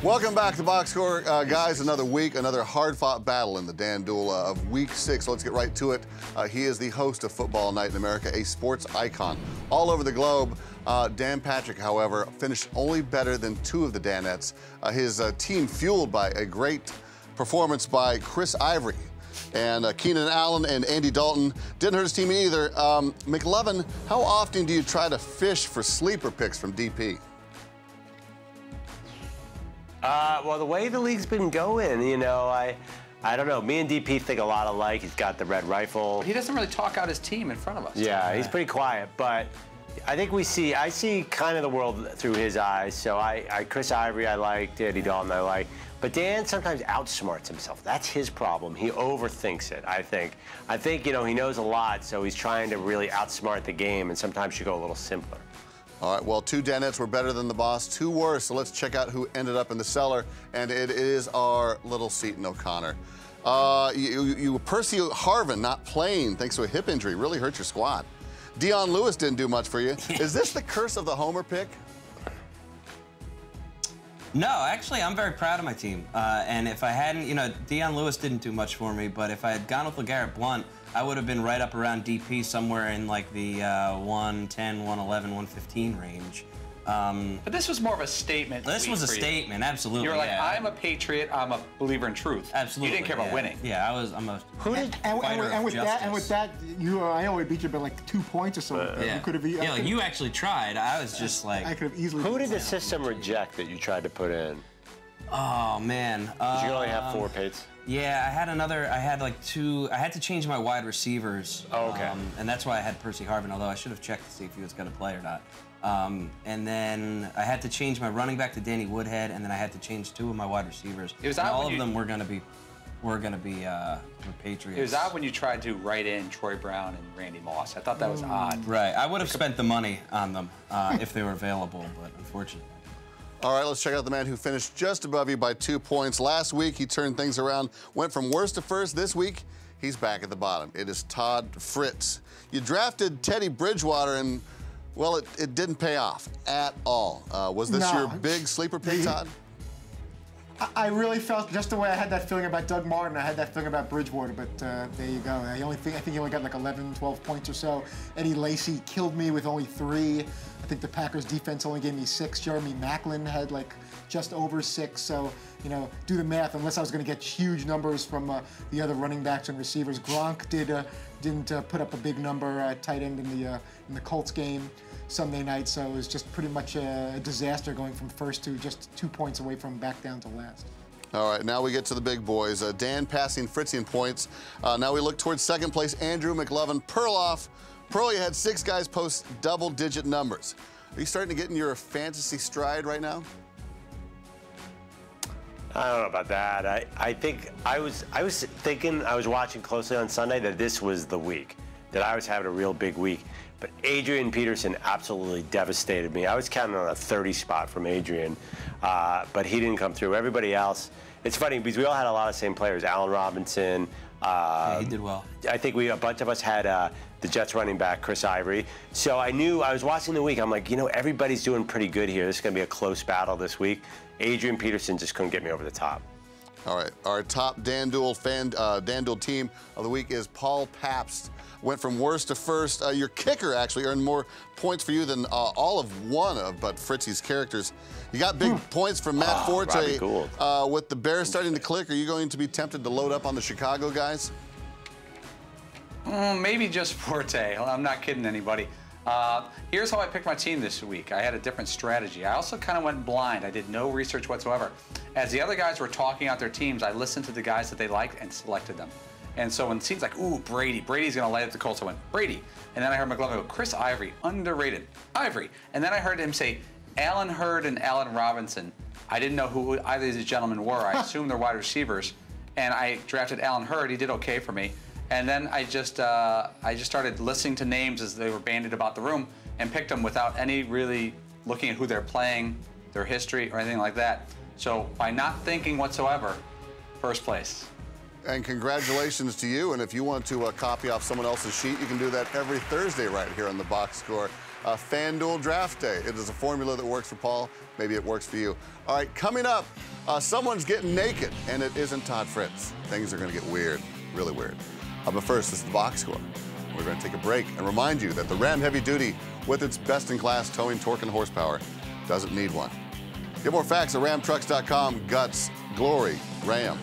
Welcome back to Box Score, guys. Another week, another hard-fought battle in the DanDuel of Week 6. So let's get right to it. He is the host of Football Night in America, a sports icon all over the globe. Dan Patrick, however, finished only better than two of the Danettes. His team fueled by a great performance by Chris Ivory. And Keenan Allen and Andy Dalton didn't hurt his team either. McLovin, how often do you try to fish for sleeper picks from DP? Well, the way the league's been going, you know, I don't know. Me and DP think a lot alike. He's got the red rifle. He doesn't really talk out his team in front of us. Yeah, he's pretty quiet, but I think I see kind of the world through his eyes. So Chris Ivory I like, Andy Dalton I like. But Dan sometimes outsmarts himself. That's his problem. He overthinks it, I think. I think, you know, he knows a lot, so he's trying to really outsmart the game, and sometimes you go a little simpler. All right, well, two Danettes were better than the boss, two worse. So let's check out who ended up in the cellar, and it is our little Seton OConner. Percy Harvin not playing thanks to a hip injury really hurt your squad. Dion Lewis didn't do much for you. Is this the curse of the homer pick? No, actually, I'm very proud of my team. And if I hadn't, you know, Dion Lewis didn't do much for me, but if I had gone with LeGarrette Blount, I would have been right up around DP, somewhere in like the 110, 111, 115 range. But this was more of a statement. This was a statement, absolutely. You're like, I'm a patriot. I'm a believer in truth. Absolutely. You didn't care about winning. Yeah, I'm a. And with that, you I only beat you by like 2 points or so. Yeah. You could have. Yeah, like you actually tried. I was just like. I could have easily. Who did the system reject that you tried to put in? Oh man. Did you only have 4 Pates? Yeah, I had like 2. I had to change my wide receivers. Oh, okay. And that's why I had Percy Harvin, although I should have checked to see if he was going to play or not. And then I had to change my running back to Danny Woodhead, and then I had to change 2 of my wide receivers. It was and odd all when of them were going to be Patriots. It was odd when you tried to write in Troy Brown and Randy Moss. I thought that was odd. Right. I would have spent the money on them if they were available, but unfortunately. All right, let's check out the man who finished just above you by 2 points. Last week, he turned things around, went from worst to first. This week, he's back at the bottom. It is Todd Fritz. You drafted Teddy Bridgewater, and, well, it didn't pay off at all. Was this your big sleeper pick, Todd? I really felt just the way I had that feeling about Doug Martin. I had that feeling about Bridgewater, but there you go. I think he only got like 11, 12 points or so. Eddie Lacy killed me with only 3. I think the Packers defense only gave me 6. Jeremy Maclin had like just over 6. So, you know, do the math. Unless I was going to get huge numbers from the other running backs and receivers. Gronk didn't put up a big number at tight end in the Colts game Sunday night. So it was just pretty much a disaster going from first to just 2 points away from back down to last. All right, now we get to the big boys. Dan passing Fritz in points. Now we look towards second place, Andrew McLovin. Pearl, you had 6 guys post double-digit numbers. Are you starting to get in your fantasy stride right now? I don't know about that. I think I was thinking, I was watching closely on Sunday that this was the week, that I was having a real big week. But Adrian Peterson absolutely devastated me. I was counting on a 30 spot from Adrian, but he didn't come through. Everybody else, it's funny because we all had a lot of same players. Allen Robinson. Yeah, he did well. I think a bunch of us had the Jets running back, Chris Ivory. So I knew, I was watching the week, I'm like, you know, everybody's doing pretty good here. This is going to be a close battle this week. Adrian Peterson just couldn't get me over the top. All right, our top DanDuel team of the week is Paul Pabst. Went from worst to first. Your kicker actually earned more points for you than all of one of but Fritzy's characters. You got big points from Matt Forte. With the Bears starting to click, are you going to be tempted to load up on the Chicago guys? Maybe just Forte. I'm not kidding anybody. Here's how I picked my team this week. I had a different strategy. I also kind of went blind. I did no research whatsoever. As the other guys were talking out their teams, I listened to the guys that they liked and selected them. And so when it seems like, ooh, Brady's going to light up the Colts, I went, Brady. And then I heard McLovin go, Chris Ivory, underrated, Ivory. And then I heard him say, Allen Hurd and Allen Robinson. I didn't know who either of these gentlemen were. I assumed they're wide receivers. And I drafted Allen Hurd. He did okay for me. And then I just started listening to names as they were bandied about the room and picked them without any really looking at who they're playing, their history, or anything like that. So by not thinking whatsoever, first place. And congratulations to you. And if you want to copy off someone else's sheet, you can do that every Thursday right here on the Box Score. FanDuel Draft Day. It is a formula that works for Paul. Maybe it works for you. All right, coming up, someone's getting naked, and it isn't Todd Fritz. Things are going to get weird, really weird. But first, this is the box score. We're going to take a break and remind you that the Ram Heavy Duty, with its best-in-class towing, torque, and horsepower, doesn't need one. Get more facts at ramtrucks.com. Guts, glory, Ram.